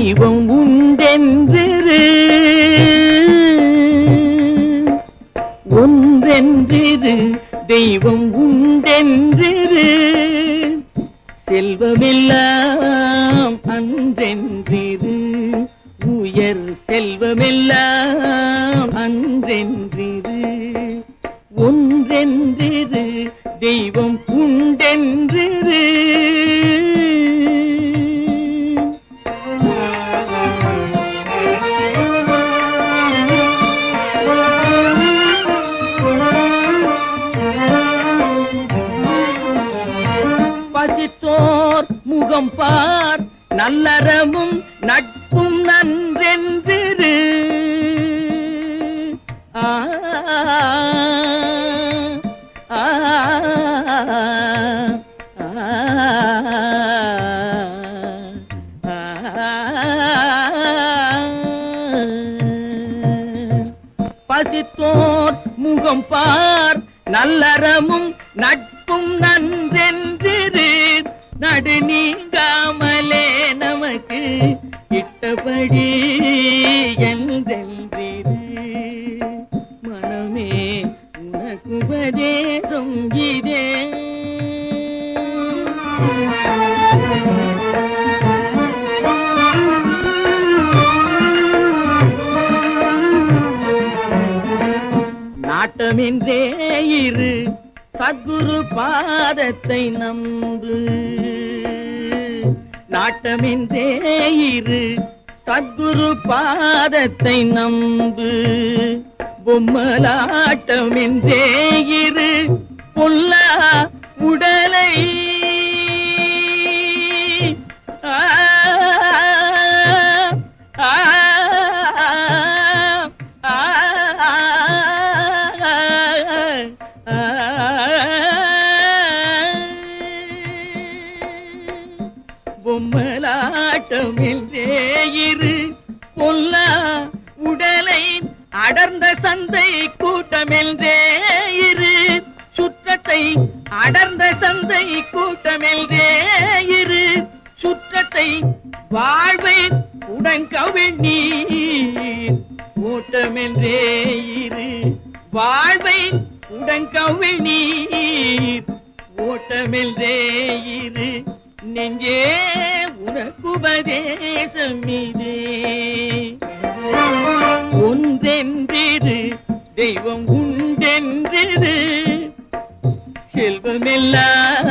தெய்வம் உண்டென்றிரு, ஒன்றென்றிரு தெய்வம் உண்டென்றிரு, செல்வமெல்லாம் அன்றென்றிரு, உயர் செல்வமெல்லாம் அன்றென்றிரு, ஒன்றென்றிரு தெய்வம் உண்டென்றிரு. பசித்தோர் முகம் பார், நல்லறமும் நட்பும் நன்றென்றிரு, பசித்தோர் முகம் பார், நல்லறமும் நட்பும் நன்றென்றிரு, நடு நீங்காமலே நமக்கு இட்டபடி என்றென்றிரு, மனமே உனக்கு உபதேசம் இதே. நாட்டமின்றே இரு, சத்குரு பாதத்தை நம்பு, நாட்டமின்றே இரு, சத்குரு பாதத்தை நம்பு, பொம்மலாட்டமின்றே இரு, பொல்லா உடலை பொம்மலாட்டமின்றே இரு, பொல்லா உடலை அடர்ந்த சந்தை கூட்டமென்றே இரு, சுற்றத்தை அடர்ந்த சந்தை கூட்டமென்றே இரு, சுற்றத்தை வாழ்வை உடன்கவிழ் நீர் ஓட்டமென்றே இரு, வாழ்வை உடன்கவிழ் நீர் ஓட்டமென்றே இரு, நெஞ்சே உனக்குபதேசம் இதே. ஒன்றென்றிரு தெய்வம் உண்டென்றிரு, செல்வமெல்லாம்